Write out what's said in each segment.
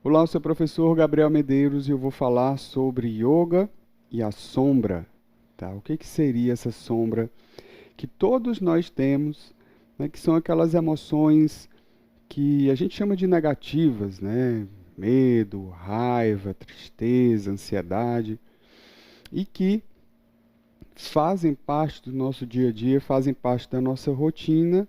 Olá, eu sou o professor Gabriel Medeiros e eu vou falar sobre yoga e a sombra, tá? O que que seria essa sombra que todos nós temos, né, que são aquelas emoções que a gente chama de negativas, né? Medo, raiva, tristeza, ansiedade, e que fazem parte do nosso dia a dia, fazem parte da nossa rotina.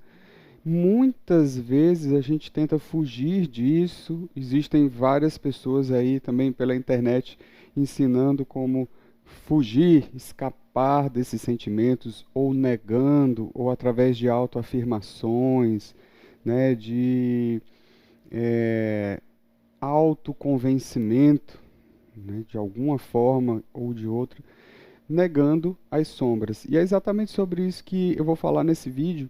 Muitas vezes a gente tenta fugir disso. Existem várias pessoas aí também pela internet ensinando como fugir, escapar desses sentimentos, ou negando, ou através de autoafirmações, né, de autoconvencimento, né, de alguma forma ou de outra, negando as sombras. E é exatamente sobre isso que eu vou falar nesse vídeo,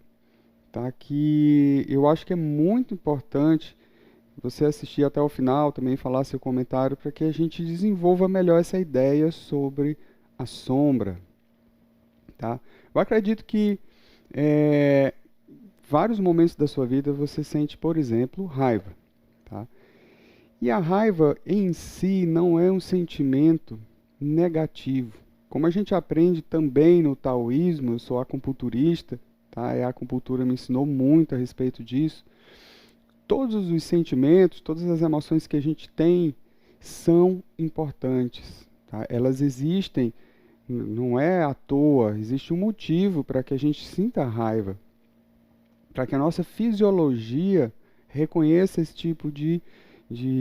tá? Que eu acho que é muito importante você assistir até o final, também falar seu comentário, para que a gente desenvolva melhor essa ideia sobre a sombra, tá? Eu acredito que é, vários momentos da sua vida você sente, por exemplo, raiva, tá? E a raiva em si não é um sentimento negativo. Como a gente aprende também no taoísmo, eu sou acupunturista, tá? E a acupuntura me ensinou muito a respeito disso. Todos os sentimentos, todas as emoções que a gente tem são importantes, tá? Elas existem, não é à toa, existe um motivo para que a gente sinta raiva, para que a nossa fisiologia reconheça esse tipo de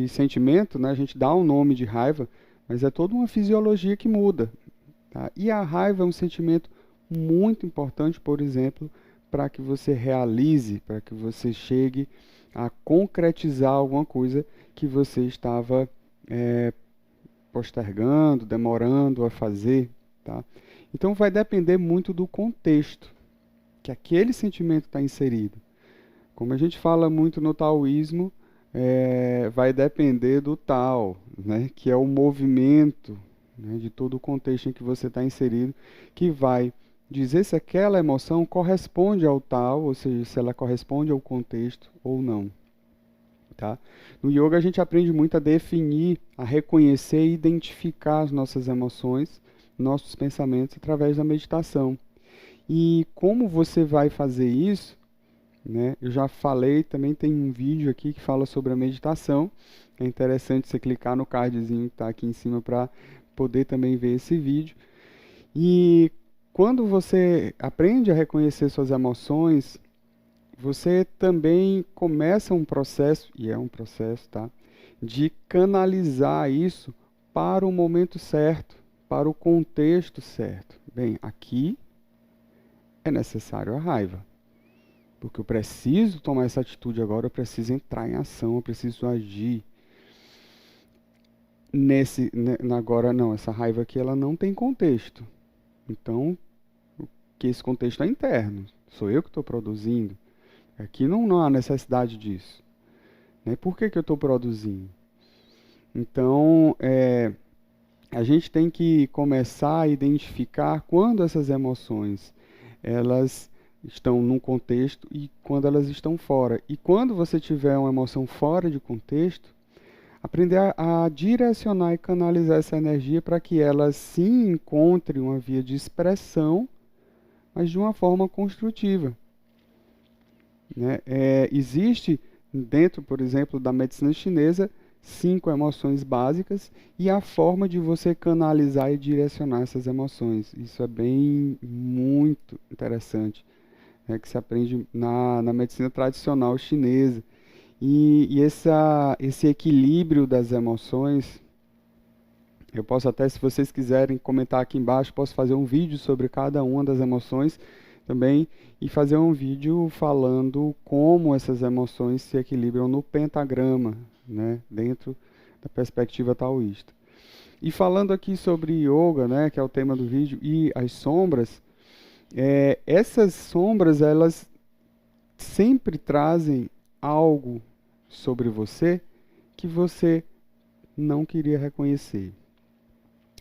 sentimento, né? A gente dá um nome de raiva, mas é toda uma fisiologia que muda, tá? E a raiva é um sentimento muito importante, por exemplo, para que você realize, para que você chegue a concretizar alguma coisa que você estava postergando, demorando a fazer, tá? Então vai depender muito do contexto que aquele sentimento está inserido. Como a gente fala muito no taoísmo, vai depender do Tao, né? Que é o movimento, né, de todo o contexto em que você está inserido, que vai dizer se aquela emoção corresponde ao Tao, ou seja, se ela corresponde ao contexto ou não. Tá? No yoga a gente aprende muito a definir, a reconhecer e identificar as nossas emoções, nossos pensamentos através da meditação. E como você vai fazer isso, né? Eu já falei, também tem um vídeo aqui que fala sobre a meditação. É interessante você clicar no cardzinho que está aqui em cima para poder também ver esse vídeo. E quando você aprende a reconhecer suas emoções, você também começa um processo, e é um processo, tá? De canalizar isso para o momento certo, para o contexto certo. Bem, aqui é necessário a raiva. Porque eu preciso tomar essa atitude agora, eu preciso entrar em ação, eu preciso agir. Agora não, essa raiva aqui ela não tem contexto. Então, que esse contexto é interno. Sou eu que estou produzindo. Aqui não há necessidade disso. Né? Por que eu estou produzindo? Então, a gente tem que começar a identificar quando essas emoções elas estão num contexto e quando elas estão fora. E quando você tiver uma emoção fora de contexto, aprender a direcionar e canalizar essa energia para que ela sim encontre uma via de expressão, mas de uma forma construtiva. Né? Existe dentro, por exemplo, da medicina chinesa, 5 emoções básicas e a forma de você canalizar e direcionar essas emoções. Isso é bem muito interessante, né, que se aprende na medicina tradicional chinesa. E esse equilíbrio das emoções, eu posso até, se vocês quiserem comentar aqui embaixo, posso fazer um vídeo sobre cada uma das emoções também e fazer um vídeo falando como essas emoções se equilibram no pentagrama, né, dentro da perspectiva taoísta. E falando aqui sobre yoga, né, que é o tema do vídeo, e as sombras, essas sombras, elas sempre trazem algo sobre você que você não queria reconhecer.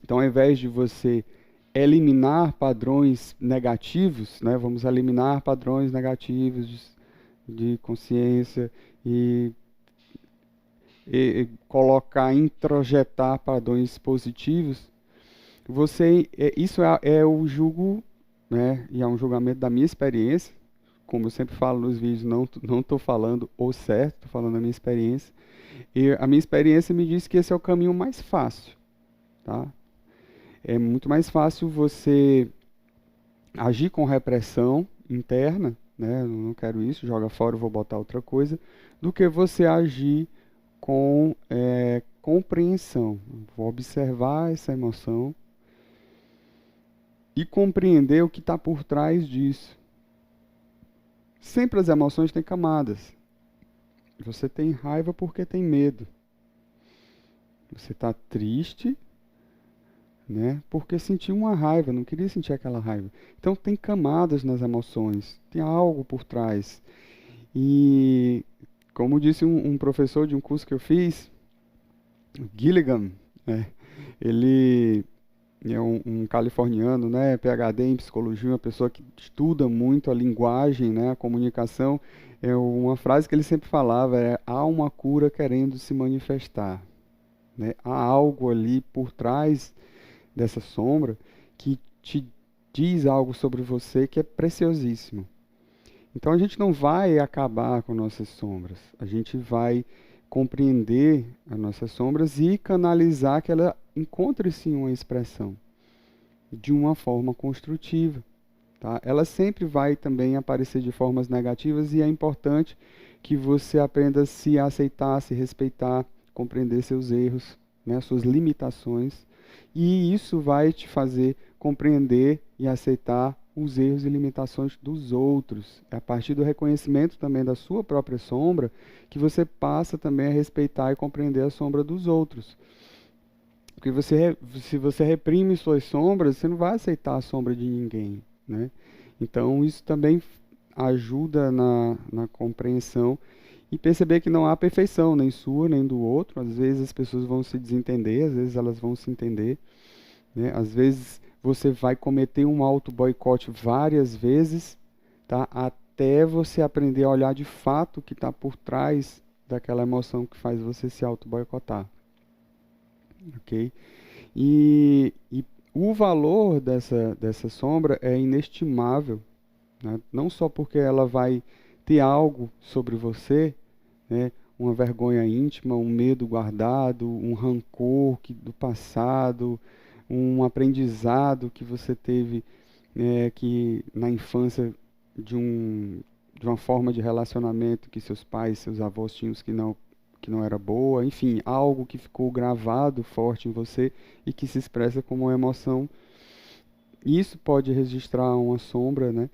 Então, ao invés de você eliminar padrões negativos, né, vamos eliminar padrões negativos de consciência e colocar, introjetar padrões positivos, isso é o julgo, né? E é um julgamento da minha experiência. Como eu sempre falo nos vídeos, não estou falando o certo, estou falando da minha experiência. E a minha experiência me diz que esse é o caminho mais fácil, tá? É muito mais fácil você agir com repressão interna, né? Eu não quero isso, joga fora, eu vou botar outra coisa, do que você agir com compreensão. Vou observar essa emoção e compreender o que está por trás disso. Sempre as emoções têm camadas. Você tem raiva porque tem medo. Você está triste, né? Porque sentiu uma raiva, não queria sentir aquela raiva. Então tem camadas nas emoções, tem algo por trás. E como disse um professor de um curso que eu fiz, o Gilligan, né? Ele é um californiano, né? PhD em psicologia, uma pessoa que estuda muito a linguagem, né? A comunicação. É uma frase que ele sempre falava, há uma cura querendo se manifestar, né? Há algo ali por trás dessa sombra que te diz algo sobre você que é preciosíssimo. Então a gente não vai acabar com nossas sombras, a gente vai compreender as nossas sombras e canalizar que ela encontre sim uma expressão de uma forma construtiva. Tá? Ela sempre vai também aparecer de formas negativas e é importante que você aprenda a se aceitar, a se respeitar, compreender seus erros, né, suas limitações, e isso vai te fazer compreender e aceitar os erros e limitações dos outros. É a partir do reconhecimento também da sua própria sombra que você passa também a respeitar e compreender a sombra dos outros. Porque se você reprime suas sombras, você não vai aceitar a sombra de ninguém, né? Então isso também ajuda na compreensão e perceber que não há perfeição, nem sua, nem do outro. Às vezes as pessoas vão se desentender, às vezes elas vão se entender, né? Às vezes você vai cometer um auto-boicote várias vezes, tá? Até você aprender a olhar de fato o que está por trás daquela emoção que faz você se auto-boicotar. Ok? E o valor dessa sombra é inestimável, né? Não só porque ela vai ter algo sobre você, né? Uma vergonha íntima, um medo guardado, um rancor do passado, um aprendizado que você teve que na infância de uma forma de relacionamento que seus pais, seus avós tinham que não era boa, enfim, algo que ficou gravado forte em você e que se expressa como uma emoção. Isso pode registrar uma sombra, né?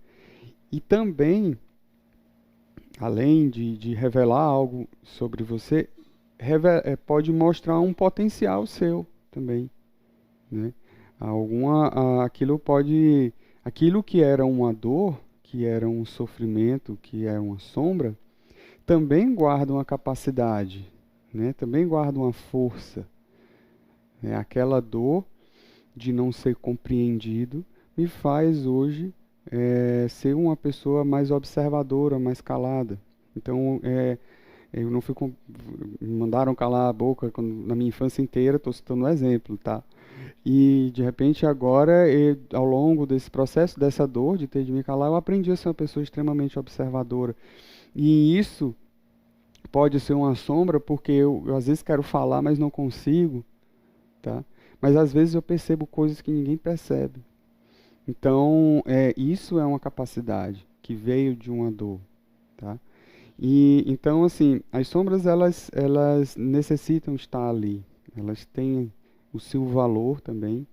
E também, além de revelar algo sobre você, pode mostrar um potencial seu também, né? Aquilo que era uma dor, que era um sofrimento, que é uma sombra, também guarda uma capacidade, né? Também guarda uma força. Né? Aquela dor de não ser compreendido me faz hoje ser uma pessoa mais observadora, mais calada. Então, eu não fui me mandaram calar a boca na minha infância inteira, estou citando um exemplo, tá? E de repente agora, ao longo desse processo, dessa dor de ter de me calar, eu aprendi a ser uma pessoa extremamente observadora. E isso pode ser uma sombra porque eu às vezes quero falar, mas não consigo, tá? Mas às vezes eu percebo coisas que ninguém percebe. Então, isso é uma capacidade que veio de uma dor, tá? E então, assim, as sombras elas necessitam estar ali. Elas têm o seu valor também.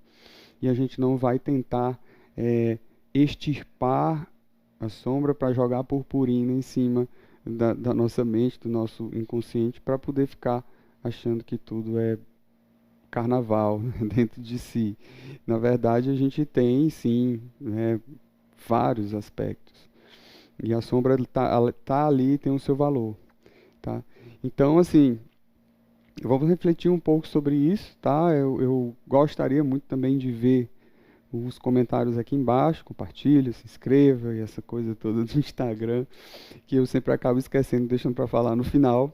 E a gente não vai tentar extirpar a sombra para jogar purpurina em cima da nossa mente, do nosso inconsciente, para poder ficar achando que tudo é carnaval dentro de si. Na verdade, a gente tem, sim, né, vários aspectos. E a sombra tá ali, tem o seu valor, tá? Então, assim, vamos refletir um pouco sobre isso, tá? Eu gostaria muito também de ver os comentários aqui embaixo, compartilha, se inscreva e essa coisa toda do Instagram, que eu sempre acabo esquecendo, deixando para falar no final.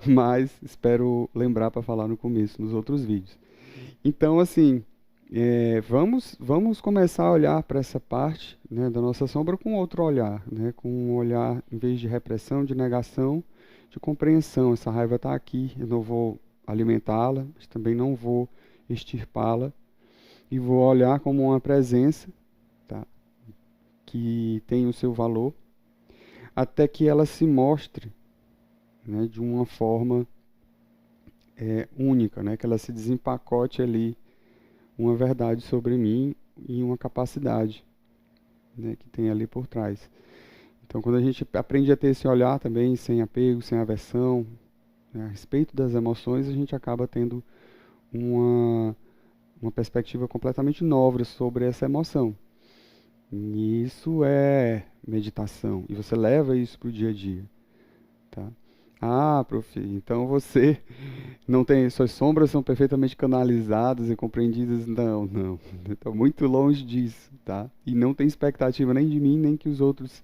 mas espero lembrar para falar no começo, nos outros vídeos. Então, assim, vamos começar a olhar para essa parte, né, da nossa sombra com outro olhar, né, com um olhar, em vez de repressão, de negação, de compreensão. Essa raiva está aqui, eu não vou alimentá-la, mas também não vou extirpá-la, e vou olhar como uma presença, tá, que tem o seu valor, até que ela se mostre, né, de uma forma única, né, que ela se desempacote ali uma verdade sobre mim e uma capacidade, né, que tem ali por trás. Então, quando a gente aprende a ter esse olhar também, sem apego, sem aversão, né, a respeito das emoções, a gente acaba tendo uma, uma perspectiva completamente nova sobre essa emoção. E isso é meditação. E você leva isso para o dia a dia. Tá? Ah, prof, então você não tem, suas sombras são perfeitamente canalizadas e compreendidas? Não, não. Está muito longe disso, tá? E não tem expectativa nem de mim, nem que os outros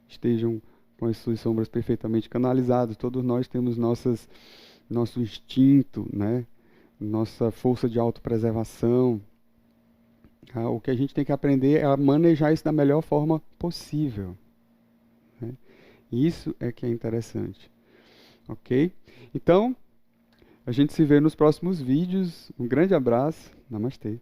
estejam com as suas sombras perfeitamente canalizadas. Todos nós temos nosso instinto, né? Nossa força de autopreservação. Ah, o que a gente tem que aprender é a manejar isso da melhor forma possível, né? Isso é que é interessante, ok? Então, a gente se vê nos próximos vídeos. Um grande abraço. Namastê.